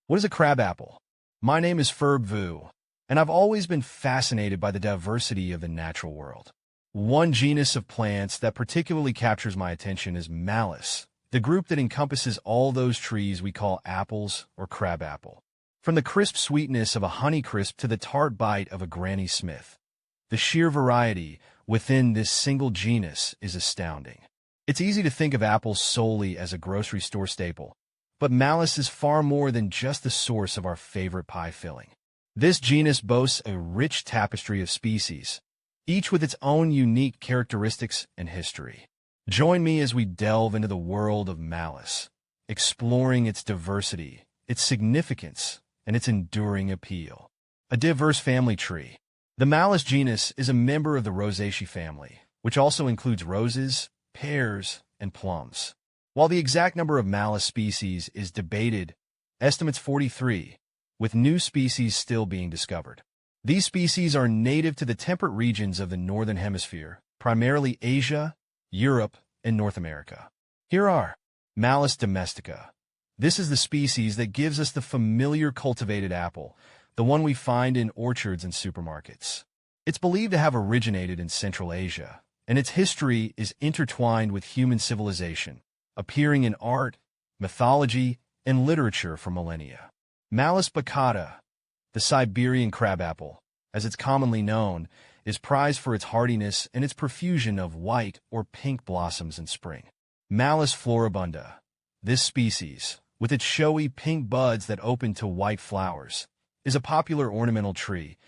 What is a crabapple? My name is Ferb Vu, and I've always been fascinated by the diversity of the natural world. One genus of plants that particularly captures my attention is Malus, the group that encompasses all those trees we call apples or crabapple. From the crisp sweetness of a Honeycrisp to the tart bite of a Granny Smith, the sheer variety within this single genus is astounding. It's easy to think of apples solely as a grocery store staple, but Malus is far more than just the source of our favorite pie filling. This genus boasts a rich tapestry of species, each with its own unique characteristics and history. Join me as we delve into the world of Malus, exploring its diversity, its significance, and its enduring appeal. A diverse family tree. The Malus genus is a member of the Rosaceae family, which also includes roses, pears, and plums. While the exact number of Malus species is debated, estimates 43, with new species still being discovered. These species are native to the temperate regions of the Northern Hemisphere, primarily Asia, Europe, and North America. Here are Malus domestica. This is the species that gives us the familiar cultivated apple, the one we find in orchards and supermarkets. It's believed to have originated in Central Asia, and its history is intertwined with human civilization, appearing in art, mythology, and literature for millennia. Malus baccata, the Siberian crabapple, as it's commonly known, is prized for its hardiness and its profusion of white or pink blossoms in spring. Malus floribunda. This species, with its showy pink buds that open to white flowers, is a popular ornamental tree,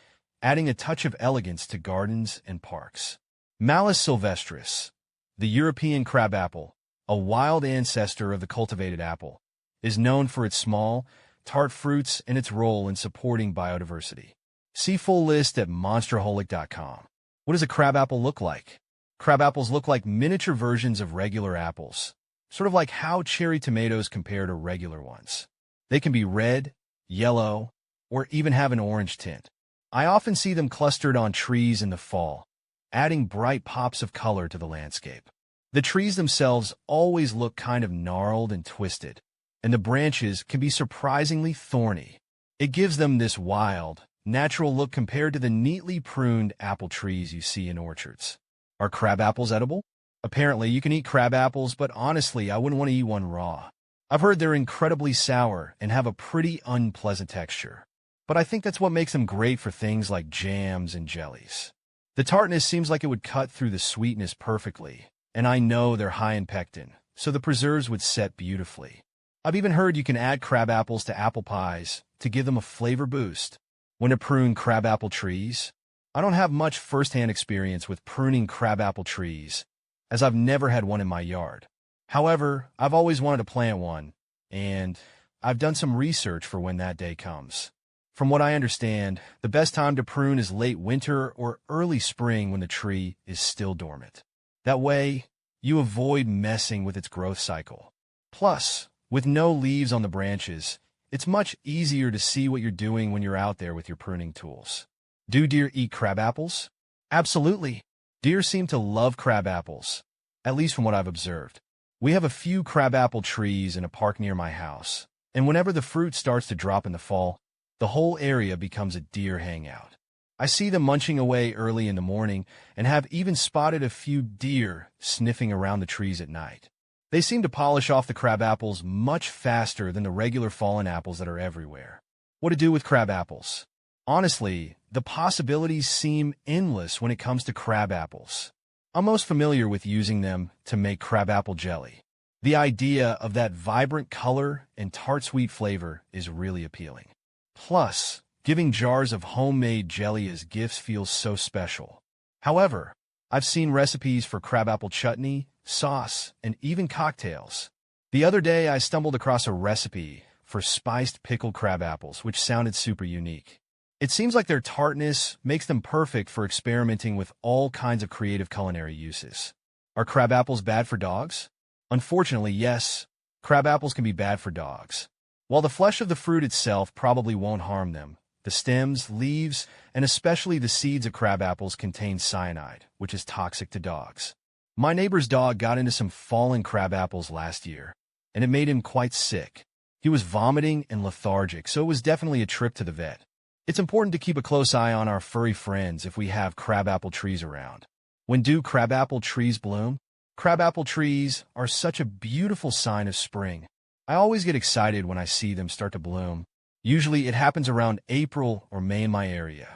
adding a touch of elegance to gardens and parks. Malus sylvestris, the European crabapple, a wild ancestor of the cultivated apple, is known for its small, tart fruits and its role in supporting biodiversity. See full list at monsterholic.com. What does a crabapple look like? Crabapples look like miniature versions of regular apples, sort of like how cherry tomatoes compare to regular ones. They can be red, yellow, or even have an orange tint. I often see them clustered on trees in the fall, adding bright pops of color to the landscape. The trees themselves always look kind of gnarled and twisted, and the branches can be surprisingly thorny. It gives them this wild, natural look compared to the neatly pruned apple trees you see in orchards. Are crabapples edible? Apparently, you can eat crabapples, but honestly, I wouldn't want to eat one raw. I've heard they're incredibly sour and have a pretty unpleasant texture, but I think that's what makes them great for things like jams and jellies. The tartness seems like it would cut through the sweetness perfectly, and I know they're high in pectin, so the preserves would set beautifully. I've even heard you can add crabapples to apple pies to give them a flavor boost. When to prune crabapple trees? I don't have much first-hand experience with pruning crabapple trees, as I've never had one in my yard. However, I've always wanted to plant one, and I've done some research for when that day comes. From what I understand, the best time to prune is late winter or early spring when the tree is still dormant. That way, you avoid messing with its growth cycle. Plus, with no leaves on the branches, it's much easier to see what you're doing when you're out there with your pruning tools. Do deer eat crabapples? Absolutely. Deer seem to love crabapples, at least from what I've observed. We have a few crabapple trees in a park near my house, and whenever the fruit starts to drop in the fall, the whole area becomes a deer hangout. I see them munching away early in the morning and have even spotted a few deer sniffing around the trees at night. They seem to polish off the crabapples much faster than the regular fallen apples that are everywhere. What to do with crabapples? Honestly, the possibilities seem endless when it comes to crabapples. I'm most familiar with using them to make crabapple jelly. The idea of that vibrant color and tart sweet flavor is really appealing. Plus, giving jars of homemade jelly as gifts feels so special. However, I've seen recipes for crabapple chutney, sauce, and even cocktails. The other day, I stumbled across a recipe for spiced pickled crabapples, which sounded super unique. It seems like their tartness makes them perfect for experimenting with all kinds of creative culinary uses. Are crabapples bad for dogs? Unfortunately, yes. Crabapples can be bad for dogs. While the flesh of the fruit itself probably won't harm them, the stems, leaves, and especially the seeds of crabapples contain cyanide, which is toxic to dogs. My neighbor's dog got into some fallen crabapples last year, and it made him quite sick. He was vomiting and lethargic, so it was definitely a trip to the vet. It's important to keep a close eye on our furry friends if we have crabapple trees around. When do crabapple trees bloom? Crabapple trees are such a beautiful sign of spring. I always get excited when I see them start to bloom. Usually it happens around April or May in my area.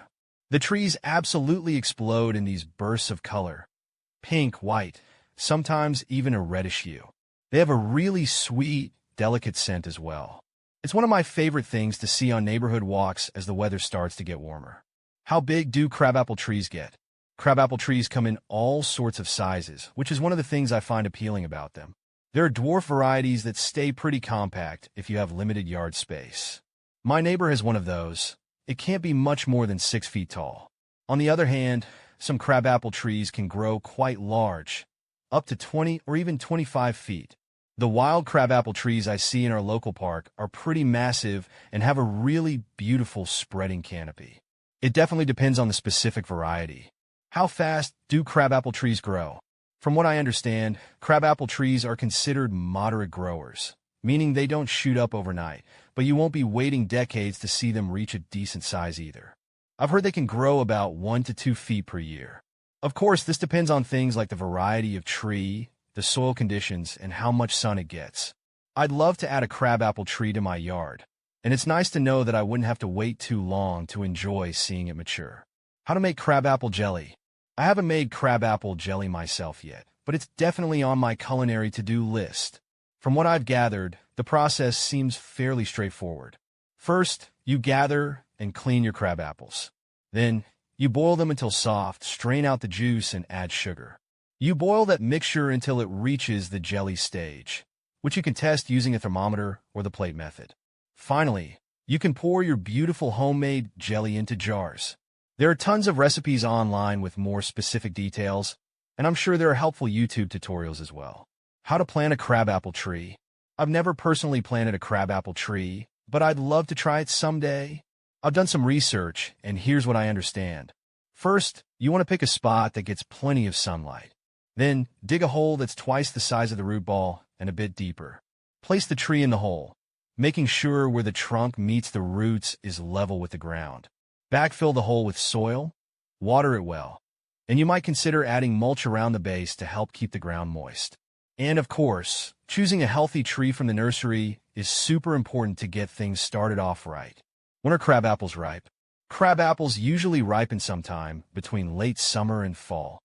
The trees absolutely explode in these bursts of color. Pink, white, sometimes even a reddish hue. They have a really sweet, delicate scent as well. It's one of my favorite things to see on neighborhood walks as the weather starts to get warmer. How big do crabapple trees get? Crabapple trees come in all sorts of sizes, which is one of the things I find appealing about them. There are dwarf varieties that stay pretty compact if you have limited yard space. My neighbor has one of those. It can't be much more than 6 feet tall. On the other hand, some crabapple trees can grow quite large, up to 20 or even 25 feet. The wild crabapple trees I see in our local park are pretty massive and have a really beautiful spreading canopy. It definitely depends on the specific variety. How fast do crabapple trees grow? From what I understand, crabapple trees are considered moderate growers, meaning they don't shoot up overnight, but you won't be waiting decades to see them reach a decent size either. I've heard they can grow about 1 to 2 feet per year. Of course, this depends on things like the variety of tree, the soil conditions, and how much sun it gets. I'd love to add a crabapple tree to my yard, and it's nice to know that I wouldn't have to wait too long to enjoy seeing it mature. How to make crabapple jelly? I haven't made crabapple jelly myself yet, but it's definitely on my culinary to-do list. From what I've gathered, the process seems fairly straightforward. First, you gather and clean your crabapples. Then, you boil them until soft, strain out the juice, and add sugar. You boil that mixture until it reaches the jelly stage, which you can test using a thermometer or the plate method. Finally, you can pour your beautiful homemade jelly into jars. There are tons of recipes online with more specific details, and I'm sure there are helpful YouTube tutorials as well. How to plant a crabapple tree. I've never personally planted a crabapple tree, but I'd love to try it someday. I've done some research, and here's what I understand. First, you want to pick a spot that gets plenty of sunlight. Then, dig a hole that's twice the size of the root ball and a bit deeper. Place the tree in the hole, making sure where the trunk meets the roots is level with the ground. Backfill the hole with soil, water it well, and you might consider adding mulch around the base to help keep the ground moist. And of course, choosing a healthy tree from the nursery is super important to get things started off right. When are crabapples ripe? Crabapples usually ripen sometime between late summer and fall,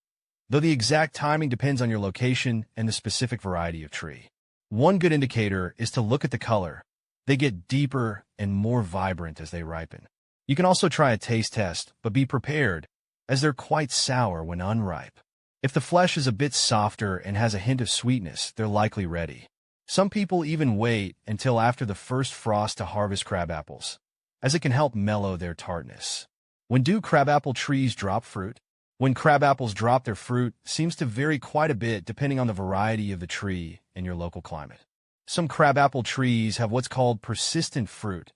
though the exact timing depends on your location and the specific variety of tree. One good indicator is to look at the color. They get deeper and more vibrant as they ripen. You can also try a taste test, but be prepared, as they're quite sour when unripe. If the flesh is a bit softer and has a hint of sweetness, they're likely ready. Some people even wait until after the first frost to harvest crabapples, as it can help mellow their tartness. When do crabapple trees drop fruit? When crabapples drop their fruit seems to vary quite a bit depending on the variety of the tree and your local climate. Some crabapple trees have what's called persistent fruit,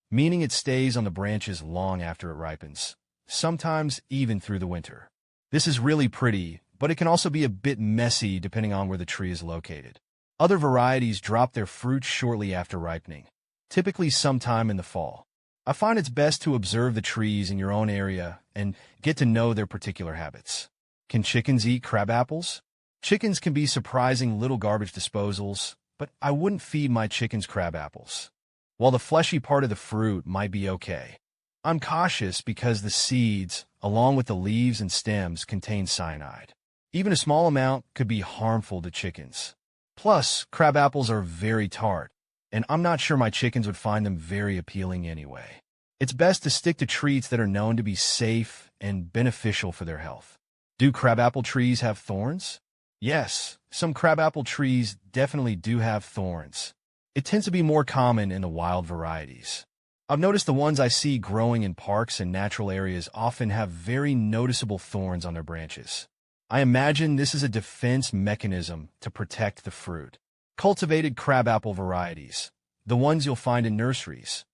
meaning it stays on the branches long after it ripens, sometimes even through the winter. This is really pretty, but it can also be a bit messy depending on where the tree is located. Other varieties drop their fruit shortly after ripening, typically sometime in the fall. I find it's best to observe the trees in your own area and get to know their particular habits. Can chickens eat crabapples? Chickens can be surprising little garbage disposals, but I wouldn't feed my chickens crabapples. While the fleshy part of the fruit might be okay, I'm cautious because the seeds, along with the leaves and stems, contain cyanide. Even a small amount could be harmful to chickens. Plus, crabapples are very tart, and I'm not sure my chickens would find them very appealing anyway. It's best to stick to treats that are known to be safe and beneficial for their health. Do crabapple trees have thorns? Yes, some crabapple trees definitely do have thorns. It tends to be more common in the wild varieties. I've noticed the ones I see growing in parks and natural areas often have very noticeable thorns on their branches. I imagine this is a defense mechanism to protect the fruit. Cultivated crabapple varieties, the ones you'll find in nurseries,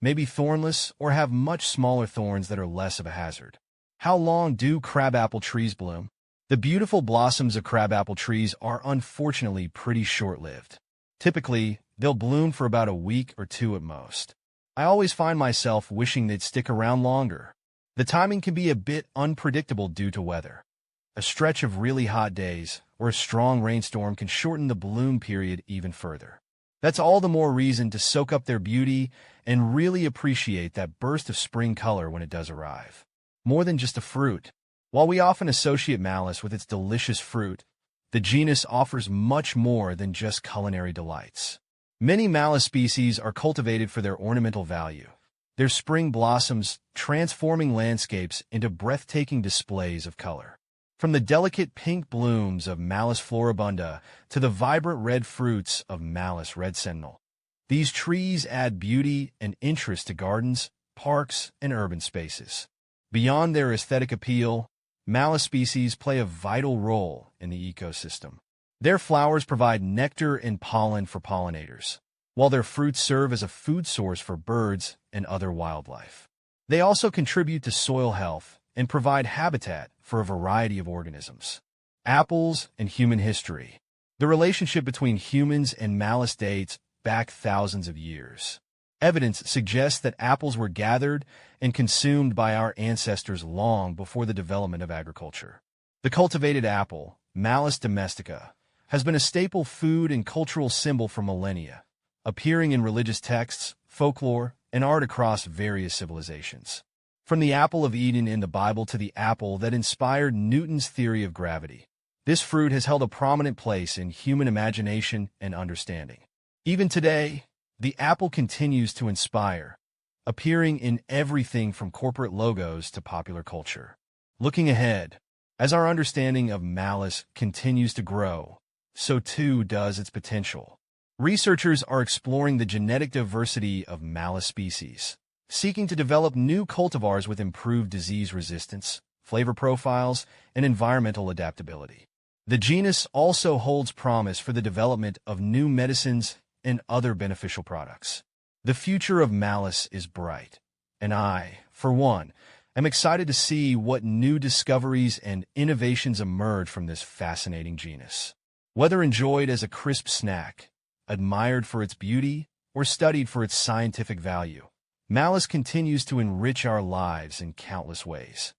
may be thornless or have much smaller thorns that are less of a hazard. How long do crabapple trees bloom? The beautiful blossoms of crabapple trees are unfortunately pretty short-lived. Typically, they'll bloom for about a week or two at most. I always find myself wishing they'd stick around longer. The timing can be a bit unpredictable due to weather. A stretch of really hot days or a strong rainstorm can shorten the bloom period even further. That's all the more reason to soak up their beauty and really appreciate that burst of spring color when it does arrive. More than just a fruit. While we often associate Malus with its delicious fruit, the genus offers much more than just culinary delights. Many Malus species are cultivated for their ornamental value, their spring blossoms transforming landscapes into breathtaking displays of color. From the delicate pink blooms of Malus floribunda to the vibrant red fruits of Malus red sentinel, these trees add beauty and interest to gardens, parks, and urban spaces. Beyond their aesthetic appeal, Malus species play a vital role in the ecosystem. Their flowers provide nectar and pollen for pollinators, while their fruits serve as a food source for birds and other wildlife. They also contribute to soil health and provide habitat for a variety of organisms. Apples and human history. The relationship between humans and Malus dates back thousands of years. Evidence suggests that apples were gathered and consumed by our ancestors long before the development of agriculture. The cultivated apple, Malus domestica, has been a staple food and cultural symbol for millennia, appearing in religious texts, folklore, and art across various civilizations. From the apple of Eden in the Bible to the apple that inspired Newton's theory of gravity, this fruit has held a prominent place in human imagination and understanding. Even today, the apple continues to inspire, appearing in everything from corporate logos to popular culture. Looking ahead, as our understanding of Malus continues to grow, so too does its potential. Researchers are exploring the genetic diversity of Malus species, seeking to develop new cultivars with improved disease resistance, flavor profiles, and environmental adaptability. The genus also holds promise for the development of new medicines and other beneficial products. The future of Malus is bright, and I, for one, am excited to see what new discoveries and innovations emerge from this fascinating genus. Whether enjoyed as a crisp snack, admired for its beauty, or studied for its scientific value, Malus continues to enrich our lives in countless ways.